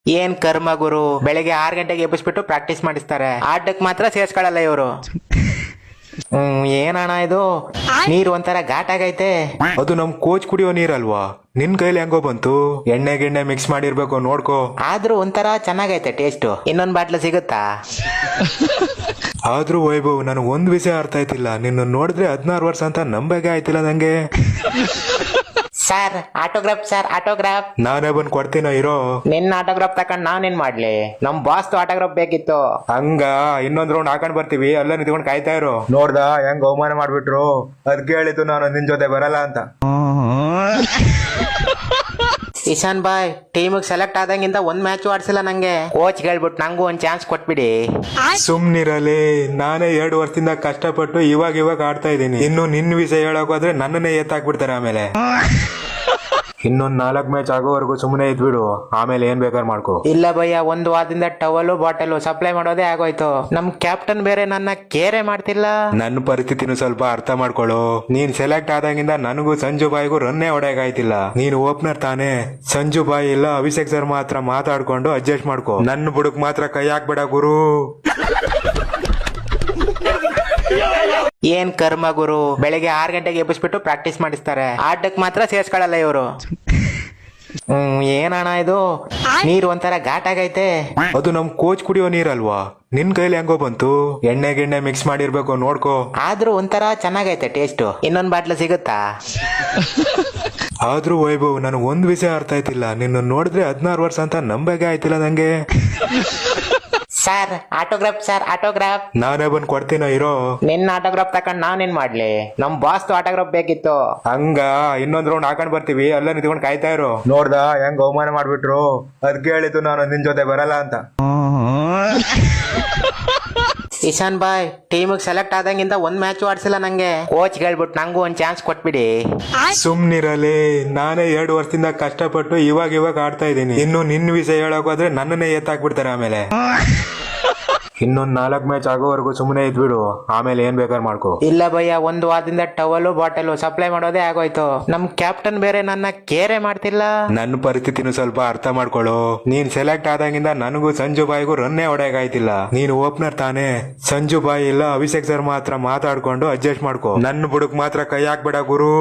ಏನ್ ಕರ್ಮ ಗುರು, ಬೆಳಿಗ್ಗೆ 6 ಗಂಟೆಗೆ ಎಬ್ಬಿಸ್ಬಿಟ್ಟು ಪ್ರಾಕ್ಟೀಸ್ ಮಾಡಿಸ್ತಾರೆ, ಆಟಕ್ಕೆ ಮಾತ್ರ ಸೇರ್ಸ್ಕೊಳಲ್ಲ ಇವರು. ಏನಣ್ಣ ಇದು, ನೀರು ಒಂಥರ ಘಾಟ್ ಆಗೈತೆ. ಅದು ನಮ್ ಕೋಚ್ ಕುಡಿಯೋ ನೀರಲ್ವಾ, ನಿನ್ ಕೈಲಿ ಹೆಂಗೋ ಬಂತು? ಎಣ್ಣೆ ಗಿಣ್ಣೆ ಮಿಕ್ಸ್ ಮಾಡಿರ್ಬೇಕು, ನೋಡ್ಕೋ. ಆದ್ರೂ ಒಂಥರ ಚೆನ್ನಾಗೈತೆ ಟೇಸ್ಟ್. ಇನ್ನೊಂದ್ ಬಾಟ್ಲು ಸಿಗುತ್ತಾ? ಆದ್ರೂ ವೈಭವ್, ನನಗೆ ಒಂದ್ ವಿಷಯ ಅರ್ಥ ಆಯ್ತಿಲ್ಲ. ನಿನ್ನ ನೋಡಿದ್ರೆ 16 ವರ್ಷ ಅಂತ ನಂಬಕ್ಕೆ ಆಯ್ತಿಲ್ಲ ನಂಗೆ. Sir autograph, sir autograph. ನಾನೇ ಬಂದ್ ಕೊಡ್ತೀನ ಇರೋ. ನಿನ್ನ ಆಟೋಗ್ರಾಫ್ ತಕೊಂಡ್ ನಾನೇನ್ ಮಾಡ್ಲಿ? ನಮ್ ಬಾಸ್ ಆಟೋಗ್ರಾಫ್ ಬೇಕಿತ್ತು. ಹಂಗ ಇನ್ನೊಂದ್ ರೌಂಡ್ ಹಾಕೊಂಡ್ ಬರ್ತೀವಿ, ಅಲ್ಲ ನಿಂತ್ಕೊಂಡ್ ಕಾಯ್ತಾ ಇರೋ. ನೋಡ್ದ ಹೆಂಗ್ ಅವಮಾನ ಮಾಡ್ಬಿಟ್ರು, ಅದ್ಕೆ ಹೇಳಿದ್ದು ನಾನು ನಿನ್ ಜೊತೆ ಬರಲ್ಲ ಅಂತ. ಇಶಾನ್ ಬಾಯ್, ಟೀಮಿಗೆ ಸೆಲೆಕ್ಟ್ ಆದಂಗಿಂದ ಒಂದ್ ಮ್ಯಾಚ್ ಆಡ್ಸಿಲ್ಲ ನಂಗೆ. ಕೋಚ್ ಹೇಳ್ಬಿಟ್ಟು ನಂಗೂ ಒಂದ್ ಚಾನ್ಸ್ ಕೊಟ್ಬಿಡಿ. ಸುಮ್ನಿರಲಿ, ನಾನೇ 2 ವರ್ಷದಿಂದ ಕಷ್ಟಪಟ್ಟು ಇವಾಗ ಆಡ್ತಾ ಇದ್ದೀನಿ. ಇನ್ನು ನಿನ್ ವಿಷಯ ಹೇಳಕ್ ಹೋದ್ರೆ ನನ್ನನ್ನೇ ಎತ್ತಾಕ್ಬಿಡ್ತಾರೆ ಆಮೇಲೆ. ಇನ್ನೊಂದ್ 4 ಮ್ಯಾಚ್ ಆಗೋವರೆಗೂ ಸುಮ್ಮನೆ ಇದ್ಬಿಡು, ಆಮೇಲೆ ಏನ್ ಬೇಕಾದ್ರೆ ಮಾಡ್ಕೋ. ಇಲ್ಲ ಭಯ್ಯ, ಒಂದು ವಾರದಿಂದ ಟವಲು ಬಾಟಲು ಸಪ್ಲೈ ಮಾಡೋದೇ ಆಗೋಯ್ತು. ನಮ್ ಕ್ಯಾಪ್ಟನ್ ಬೇರೆ ನನ್ನ ಕೇರೆ ಮಾಡ್ತಿಲ್ಲ. ನನ್ನ ಪರಿಸ್ಥಿತಿನೂ ಸ್ವಲ್ಪ ಅರ್ಥ ಮಾಡ್ಕೊಳ್ಳೋ. ನೀನ್ ಸೆಲೆಕ್ಟ್ ಆದಾಗಿಂದ ನನಗೂ ಸಂಜು ಬಾಯಿಗೂ ರನ್ನೇ ಹೊಡೆಯಾಗಾಯ್ತಿಲ್ಲ. ನೀನು ಓಪನರ್ ತಾನೇ, ಸಂಜು ಬಾಯಿ ಇಲ್ಲ ಅಭಿಷೇಕ್ ಸರ್ ಮಾತ್ರ ಮಾತಾಡ್ಕೊಂಡು ಅಡ್ಜಸ್ಟ್ ಮಾಡ್ಕೋ. ನನ್ನ ಬುಡಕ್ ಮಾತ್ರ ಕೈ ಹಾಕ್ಬೇಡ ಗುರು. ಏನ್ ಕರ್ಮ ಗುರು, ಬೆಳಿಗ್ಗೆ 6 ಗಂಟೆಗೆ ಎಬ್ಬಿಸ್ಬಿಟ್ಟು ಪ್ರಾಕ್ಟೀಸ್ ಮಾಡಿಸ್ತಾರೆ, ಆಟಕ್ಕೆ ಮಾತ್ರ ಸೇರ್ಸ್ಕೊಳಲ್ಲ ಇವರು. ಏನಣ್ಣ ಇದು, ನೀರು ಒಂಥರ ಘಾಟ್ ಆಗೈತೆ. ಅದು ನಮ್ ಕೋಚ್ ಕುಡಿಯೋ ನೀರಲ್ವಾ, ನಿನ್ ಕೈಲಿ ಹೆಂಗೋ ಬಂತು? ಎಣ್ಣೆ ಗಿಣ್ಣೆ ಮಿಕ್ಸ್ ಮಾಡಿರ್ಬೇಕು, ನೋಡ್ಕೋ. ಆದ್ರೂ ಒಂಥರ ಚೆನ್ನಾಗೈತೆ ಟೇಸ್ಟ್. ಇನ್ನೊಂದ್ ಬಾಟ್ಲು ಸಿಗುತ್ತಾ? ಆದ್ರೂ ವೈಭವ್, ನನಗೆ ಒಂದ್ ವಿಷಯ ಅರ್ಥ ಆಯ್ತಿಲ್ಲ. ನಿನ್ನ ನೋಡಿದ್ರೆ 16 ವರ್ಷ ಅಂತ ನಂಬಕ್ಕೆ ಆಯ್ತಿಲ್ಲ ನಂಗೆ. Sir autograph, sir autograph. ನಾನೇ ಬಂದ್ ಕೊಡ್ತೀನ ಇರೋ. ನಿನ್ನ ಆಟೋಗ್ರಾಫ್ ತಕೊಂಡ್ ನಾನೇನ್ ಮಾಡ್ಲಿ? ನಮ್ ಬಾಸ್ ಆಟೋಗ್ರಾಫ್ ಬೇಕಿತ್ತು. ಹಂಗ ಇನ್ನೊಂದ್ ರೌಂಡ್ ಹಾಕೊಂಡ್ ಬರ್ತೀವಿ, ಅಲ್ಲ ನಿಂತ್ಕೊಂಡ್ ಕಾಯ್ತಾ ಇರೋ. ನೋಡ್ದ ಹೆಂಗ್ ಅವಮಾನ ಮಾಡ್ಬಿಟ್ರು, ಅದ್ಕೆ ಹೇಳಿದ್ದು ನಾನು ನಿನ್ ಜೊತೆ ಬರಲ್ಲ ಅಂತ. ಇಶಾನ್ ಬಾಯ್, ಟೀಮಿಗೆ ಸೆಲೆಕ್ಟ್ ಆದಂಗಿಂದ ಒಂದ್ ಮ್ಯಾಚ್ ಆಡ್ಸಿಲ್ಲ ನಂಗೆ. ಕೋಚ್ ಹೇಳ್ಬಿಟ್ಟು ನಂಗೂ ಒಂದ್ ಚಾನ್ಸ್ ಕೊಟ್ಬಿಡಿ. ಸುಮ್ನಿರಲಿ, ನಾನೇ 2 ವರ್ಷದಿಂದ ಕಷ್ಟಪಟ್ಟು ಇವಾಗ ಆಡ್ತಾ ಇದ್ದೀನಿ. ಇನ್ನು ನಿನ್ ವಿಷಯ ಹೇಳಕ್ ಹೋದ್ರೆ ನನ್ನನ್ನೇ ಎತ್ತಾಕ್ಬಿಡ್ತಾರೆ ಆಮೇಲೆ. ಇನ್ನೊಂದ್ 4 ಮ್ಯಾಚ್ ಆಗೋವರೆಗೂ ಸುಮ್ಮನೆ ಇದ್ಬಿಡು, ಆಮೇಲೆ ಏನ್ ಬೇಕಾದ್ರೆ ಮಾಡ್ಕೋ. ಇಲ್ಲ ಭಯ್ಯ, ಒಂದು ವಾರದಿಂದ ಟವಲು ಬಾಟಲು ಸಪ್ಲೈ ಮಾಡೋದೇ ಆಗೋಯ್ತು. ನಮ್ ಕ್ಯಾಪ್ಟನ್ ಬೇರೆ ನನ್ನ ಕೇರೆ ಮಾಡ್ತಿಲ್ಲ. ನನ್ನ ಪರಿಸ್ಥಿತಿನೂ ಸ್ವಲ್ಪ ಅರ್ಥ ಮಾಡ್ಕೊಳ್ಳೋ. ನೀನ್ ಸೆಲೆಕ್ಟ್ ಆದಾಗಿಂದ ನನಗೂ ಸಂಜು ಬಾಯಿಗೂ ರನ್ನೇ ಹೊಡೆಯಾಗಾಯ್ತಿಲ್ಲ. ನೀನು ಓಪನರ್ ತಾನೇ, ಸಂಜು ಬಾಯಿ ಇಲ್ಲ ಅಭಿಷೇಕ್ ಸರ್ ಮಾತ್ರ ಮಾತಾಡ್ಕೊಂಡು ಅಡ್ಜಸ್ಟ್ ಮಾಡ್ಕೋ. ನನ್ನ ಬುಡಕ್ ಮಾತ್ರ ಕೈ ಹಾಕ್ಬೇಡ ಗುರು.